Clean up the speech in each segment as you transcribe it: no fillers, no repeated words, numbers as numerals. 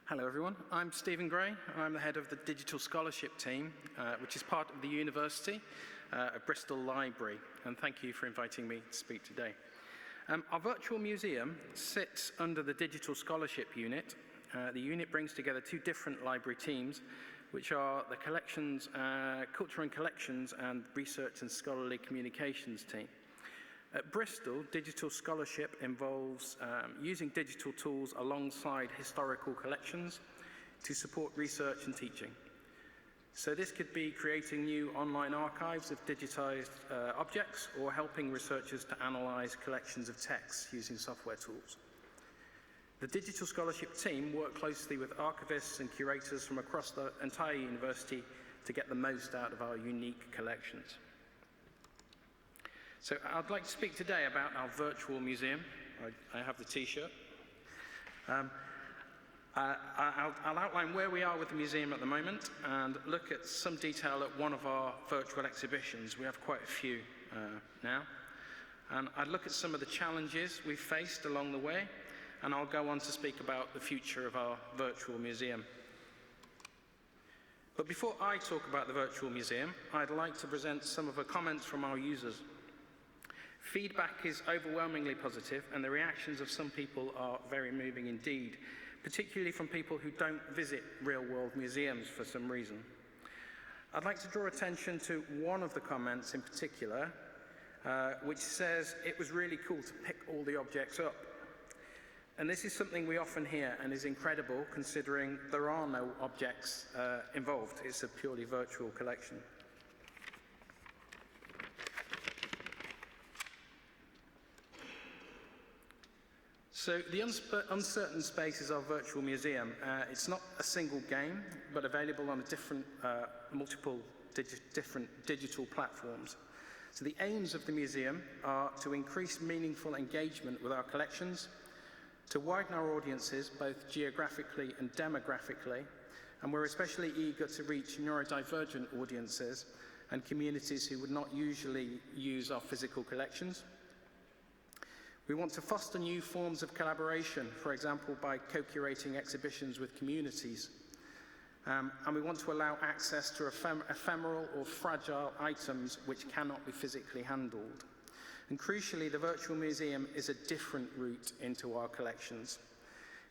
Hello everyone, I'm Stephen Gray and I'm the head of the Digital Scholarship team, which is part of the University at Bristol Library, and thank you for inviting me to speak today. Our virtual museum sits under the Digital Scholarship unit. The unit brings together two different library teams, which are the Collections, Culture and Collections and Research and Scholarly Communications team. At Bristol, digital scholarship involves using digital tools alongside historical collections to support research and teaching. So this could be creating new online archives of digitized objects or helping researchers to analyze collections of texts using software tools. The digital scholarship team work closely with archivists and curators from across the entire university to get the most out of our unique collections. So I'd like to speak today about our virtual museum. I have the t-shirt. I'll outline where we are with the museum at the moment and look at some detail at one of our virtual exhibitions. We have quite a few now. And I'd look at some of the challenges we've faced along the way, and I'll go on to speak about the future of our virtual museum. But before I talk about the virtual museum, I'd like to present some of the comments from our users. Feedback is overwhelmingly positive, and the reactions of some people are very moving indeed, particularly from people who don't visit real-world museums for some reason. I'd like to draw attention to one of the comments in particular, which says it was really cool to pick all the objects up. And this is something we often hear and is incredible considering there are no objects involved. It's a purely virtual collection. So the uncertain space is our virtual museum. It's not a single game, but available on multiple different digital platforms. So the aims of the museum are to increase meaningful engagement with our collections, to widen our audiences both geographically and demographically, and we're especially eager to reach neurodivergent audiences and communities who would not usually use our physical collections. We want to foster new forms of collaboration, for example, by co-curating exhibitions with communities. And we want to allow access to ephemeral or fragile items which cannot be physically handled. And crucially, the virtual museum is a different route into our collections.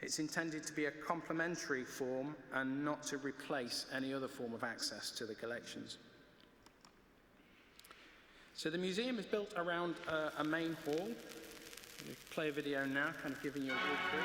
It's intended to be a complementary form and not to replace any other form of access to the collections. So the museum is built around a main hall. We'll play a video now, kind of giving you a walkthrough.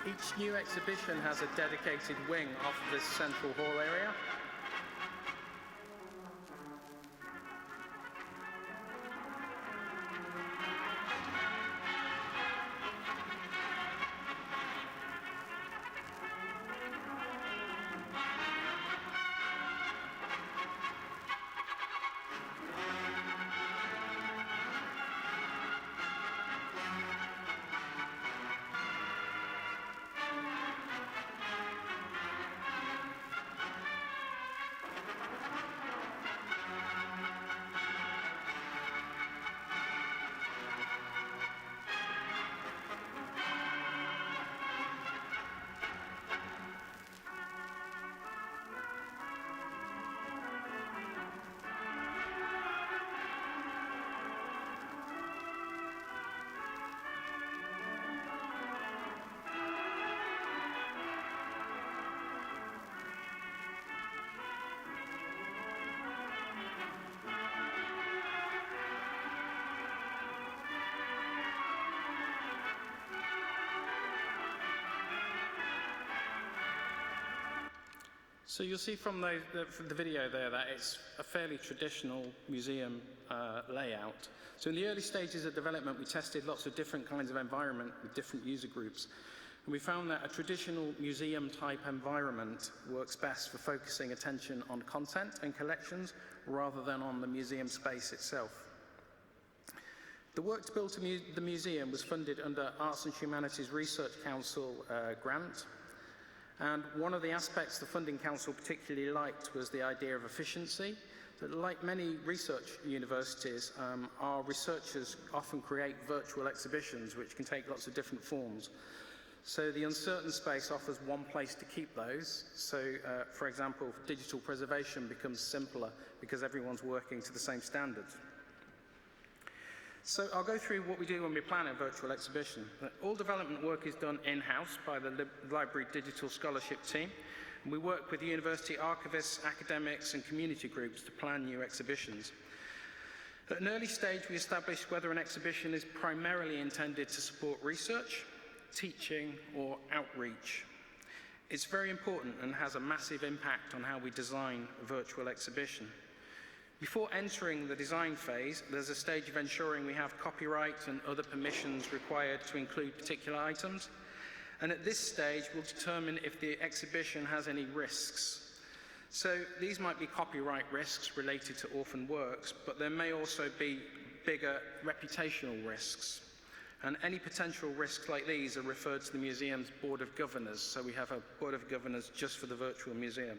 Each new exhibition has a dedicated wing off this central hall area. So you'll see from the video there that it's a fairly traditional museum layout. So in the early stages of development, we tested lots of different kinds of environment with different user groups. And we found that a traditional museum-type environment works best for focusing attention on content and collections rather than on the museum space itself. The work to build the museum was funded under Arts and Humanities Research Council grant, and one of the aspects the Funding Council particularly liked was the idea of efficiency. That like many research universities, our researchers often create virtual exhibitions which can take lots of different forms. So the uncertain space offers one place to keep those. So, for example, digital preservation becomes simpler because everyone's working to the same standards. So I'll go through what we do when we plan a virtual exhibition. All development work is done in-house by the Library Digital Scholarship team. And we work with university archivists, academics, and community groups to plan new exhibitions. At an early stage, we establish whether an exhibition is primarily intended to support research, teaching, or outreach. It's very important and has a massive impact on how we design a virtual exhibition. Before entering the design phase, there's a stage of ensuring we have copyright and other permissions required to include particular items. And at this stage, we'll determine if the exhibition has any risks. So these might be copyright risks related to orphan works, but there may also be bigger reputational risks. And any potential risks like these are referred to the museum's Board of Governors. So we have a Board of Governors just for the virtual museum.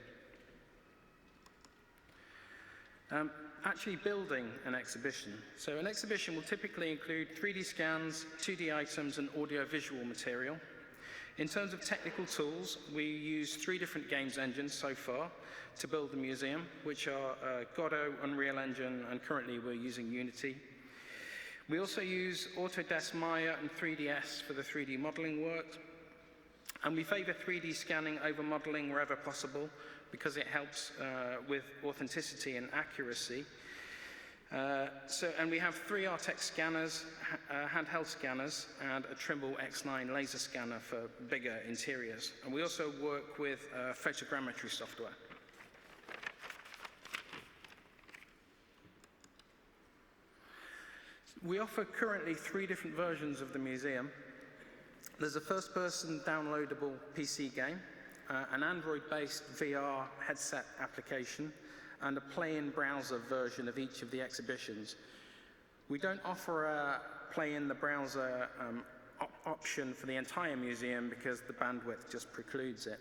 Actually building an exhibition. So an exhibition will typically include 3D scans, 2D items, and audio-visual material. In terms of technical tools, we use 3 different games engines so far to build the museum, which are Godot, Unreal Engine, and currently we're using Unity. We also use Autodesk Maya and 3ds for the 3D modeling work. And we favor 3D scanning over modeling wherever possible because it helps with authenticity and accuracy. And we have 3 Artex scanners, handheld scanners, and a Trimble X9 laser scanner for bigger interiors. And we also work with photogrammetry software. We offer currently 3 different versions of the museum. There's a first-person downloadable PC game, an Android-based VR headset application, and a play-in browser version of each of the exhibitions. We don't offer a play-in the browser option for the entire museum because the bandwidth just precludes it.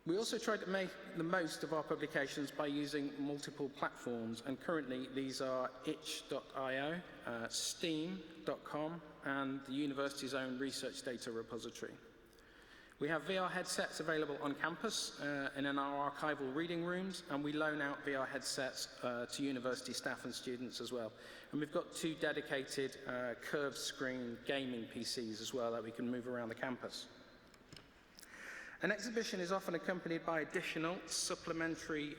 We also try to make the most of our publications by using multiple platforms, and currently these are itch.io, steam.com, and the university's own research data repository. We have VR headsets available on campus and in our archival reading rooms, and we loan out VR headsets to university staff and students as well. And we've got 2 dedicated curved screen gaming PCs as well that we can move around the campus. An exhibition is often accompanied by additional supplementary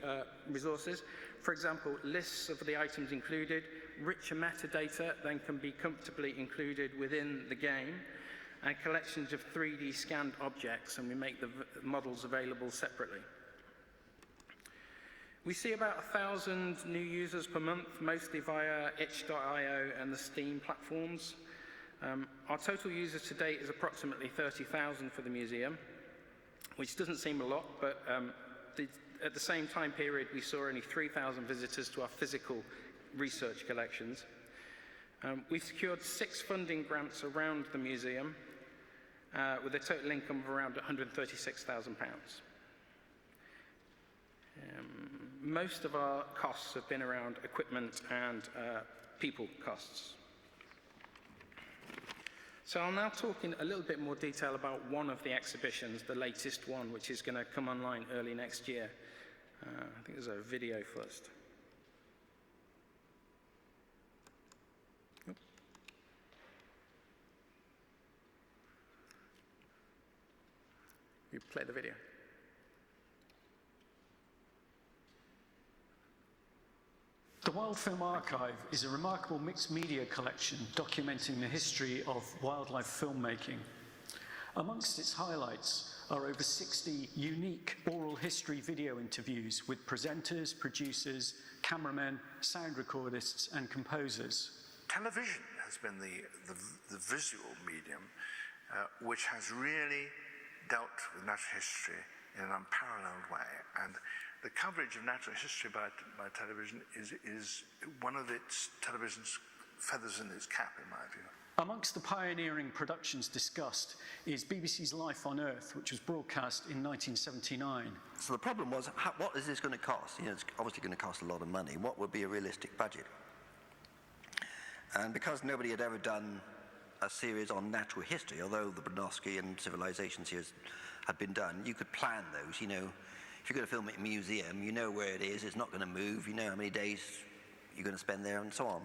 resources. For example, lists of the items included, richer metadata then can be comfortably included within the game, and collections of 3D scanned objects, and we make the models available separately. We see about 1,000 new users per month, mostly via itch.io and the Steam platforms. Our total users to date is approximately 30,000 for the museum, which doesn't seem a lot, but at the same time period, we saw only 3,000 visitors to our physical research collections. We've secured 6 funding grants around the museum with a total income of around £136,000. Most of our costs have been around equipment and people costs. So I'll now talk in a little bit more detail about one of the exhibitions, the latest one, which is going to come online early next year. I think there's a video first. You play the video. The Wild Film Archive is a remarkable mixed media collection documenting the history of wildlife filmmaking. Amongst its highlights are over 60 unique oral history video interviews with presenters, producers, cameramen, sound recordists, and composers. Television has been the visual medium which has really dealt with natural history in an unparalleled way, and The coverage of natural history by television is one of its television's feathers in its cap, in my view. Amongst the pioneering productions discussed is BBC's Life on Earth, which was broadcast in 1979. So the problem was, what is this going to cost? You know, it's obviously going to cost a lot of money. What would be a realistic budget? And because nobody had ever done a series on natural history, although the Bronowski and Civilization series had been done, you could plan those. You know, if you're going to film it in a museum, you know where it is, it's not going to move, you know how many days you're going to spend there, and so on.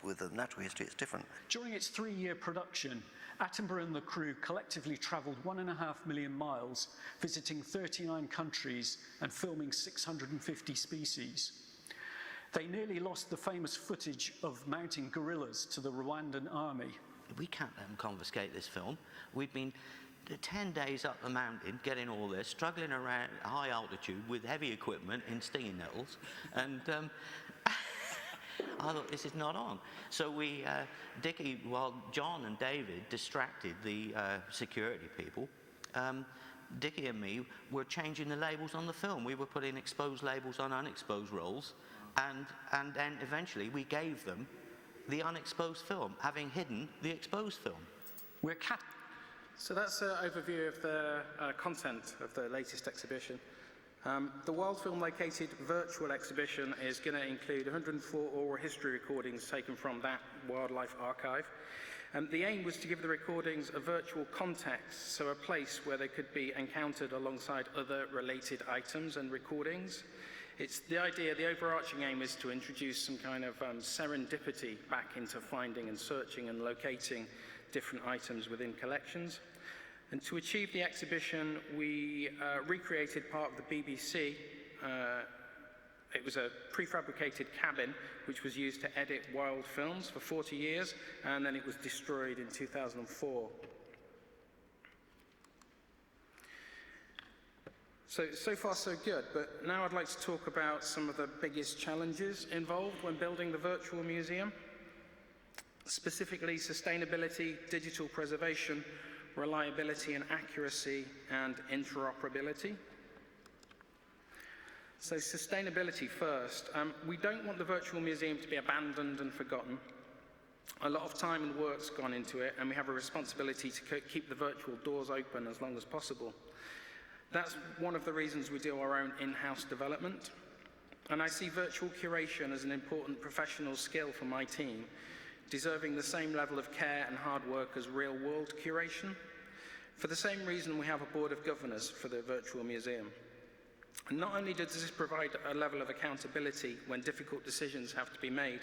With the natural history, it's different. During its 3-year production, Attenborough and the crew collectively travelled 1.5 million miles, visiting 39 countries and filming 650 species. They nearly lost the famous footage of mounting gorillas to the Rwandan army. We can't let them confiscate this film. We've been 10 days up the mountain getting all this, struggling around high altitude with heavy equipment in stinging nettles, and I thought, this is not on. So we, Dickie, while John and David distracted the security people, Dickie and me were changing the labels on the film. We were putting exposed labels on unexposed rolls, and then eventually we gave them the unexposed film, having hidden the exposed film. So that's an overview of the content of the latest exhibition. The Wild Film Located virtual exhibition is going to include 104 oral history recordings taken from that wildlife archive. The aim was to give the recordings a virtual context, so a place where they could be encountered alongside other related items and recordings. It's the idea, the overarching aim is to introduce some kind of serendipity back into finding and searching and locating different items within collections. And to achieve the exhibition, we recreated part of the BBC. It was a prefabricated cabin which was used to edit wild films for 40 years, and then it was destroyed in 2004. So far so good, but now I'd like to talk about some of the biggest challenges involved when building the virtual museum, specifically sustainability, digital preservation, reliability and accuracy, and interoperability. So sustainability first. We don't want the virtual museum to be abandoned and forgotten. A lot of time and work's gone into it, and we have a responsibility to keep the virtual doors open as long as possible. That's one of the reasons we do our own in-house development. And I see virtual curation as an important professional skill for my team, deserving the same level of care and hard work as real-world curation. For the same reason, we have a board of governors for the virtual museum. And not only does this provide a level of accountability when difficult decisions have to be made,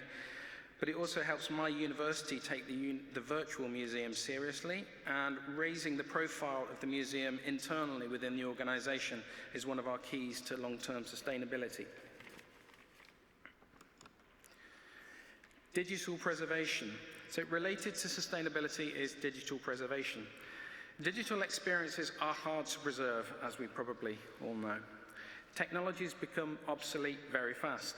but it also helps my university take the virtual museum seriously, and raising the profile of the museum internally within the organisation is one of our keys to long-term sustainability. Digital preservation. So related to sustainability is digital preservation. Digital experiences are hard to preserve, as we probably all know. Technologies become obsolete very fast.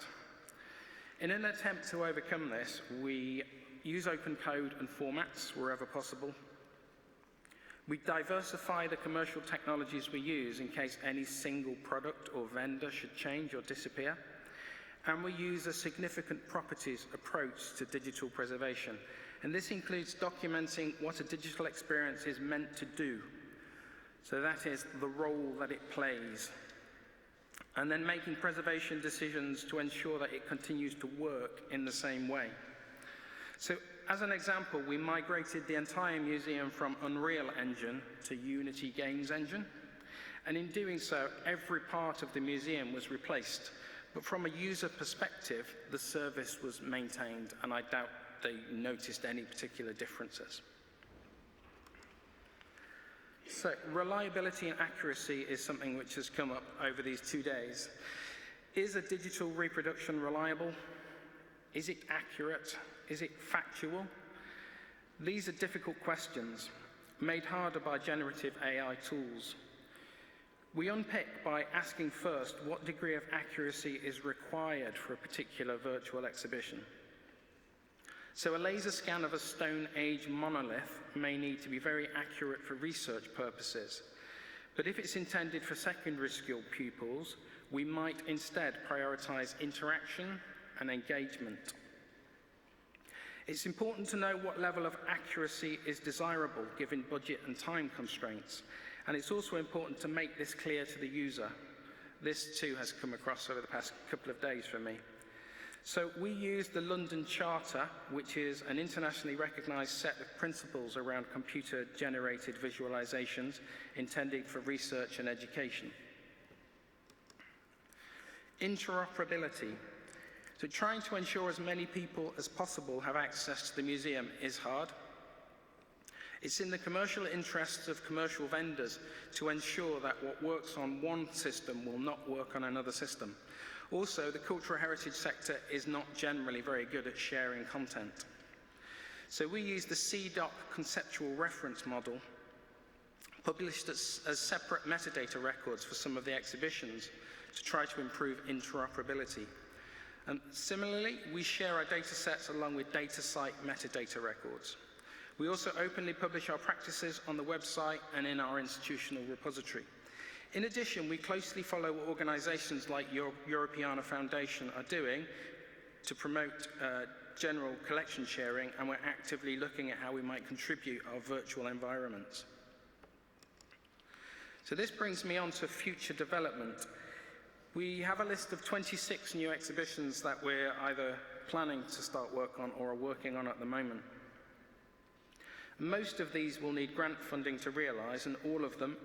In an attempt to overcome this, we use open code and formats wherever possible. We diversify the commercial technologies we use in case any single product or vendor should change or disappear. And we use a significant properties approach to digital preservation. And this includes documenting what a digital experience is meant to do. So that is the role that it plays. And then making preservation decisions to ensure that it continues to work in the same way. So as an example, we migrated the entire museum from Unreal Engine to Unity Games Engine. And in doing so, every part of the museum was replaced. But from a user perspective, the service was maintained, and I doubt they noticed any particular differences. So reliability and accuracy is something which has come up over these 2 days. Is a digital reproduction reliable? Is it accurate? Is it factual? These are difficult questions, made harder by generative AI tools. We unpick by asking first what degree of accuracy is required for a particular virtual exhibition. So a laser scan of a Stone Age monolith may need to be very accurate for research purposes. But if it's intended for secondary school pupils, We might instead prioritize interaction and engagement. It's important to know what level of accuracy is desirable given budget and time constraints, and it's also important to make this clear to the user. This too has come across over the past couple of days for me. So we use the London Charter, which is an internationally recognized set of principles around computer-generated visualizations intended for research and education. Interoperability. So trying to ensure as many people as possible have access to the museum is hard. It's in the commercial interests of commercial vendors to ensure that what works on one system will not work on another system. Also, the cultural heritage sector is not generally very good at sharing content. So we use the CDOC conceptual reference model, published as separate metadata records for some of the exhibitions, to try to improve interoperability. And similarly, we share our data sets along with DataCite metadata records. We also openly publish our practices on the website and in our institutional repository. In addition, we closely follow what organisations like Europeana Foundation are doing to promote general collection sharing, and we're actively looking at how we might contribute our virtual environments. So this brings me on to future development. We have a list of 26 new exhibitions that we're either planning to start work on or are working on at the moment. Most of these will need grant funding to realise, and all of them,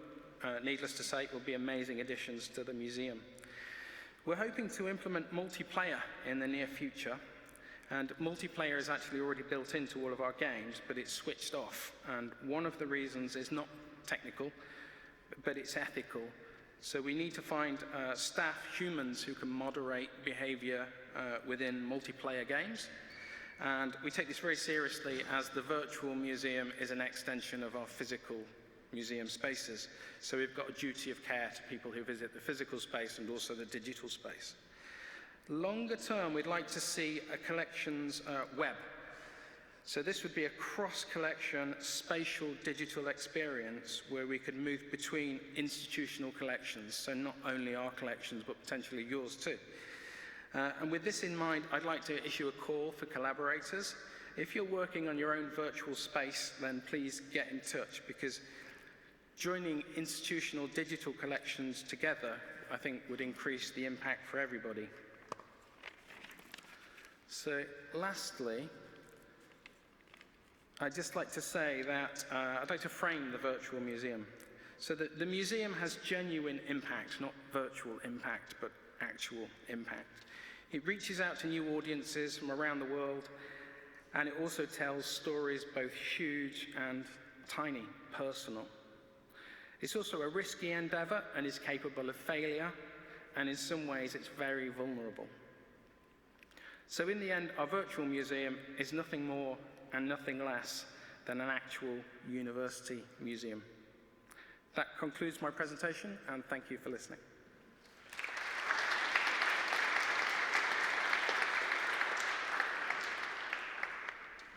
needless to say, will be amazing additions to the museum. We're hoping to implement multiplayer in the near future, and multiplayer is actually already built into all of our games, but it's switched off. And one of the reasons is not technical, but it's ethical. So we need to find staff, humans, who can moderate behaviour within multiplayer games. And we take this very seriously, as the virtual museum is an extension of our physical museum spaces. So we've got a duty of care to people who visit the physical space and also the digital space. Longer term, we'd like to see a collections web. So this would be a cross-collection spatial digital experience where we could move between institutional collections, so not only our collections, but potentially yours too. And with this in mind, I'd like to issue a call for collaborators. If you're working on your own virtual space, then please get in touch, because joining institutional digital collections together, I think, would increase the impact for everybody. So lastly, I'd just like to say that I'd like to frame the virtual museum so that the museum has genuine impact, not virtual impact, but actual impact. It reaches out to new audiences from around the world, and it also tells stories both huge and tiny, personal. It's also a risky endeavour and is capable of failure, and in some ways it's very vulnerable. So in the end, our virtual museum is nothing more and nothing less than an actual university museum. That concludes my presentation, and thank you for listening.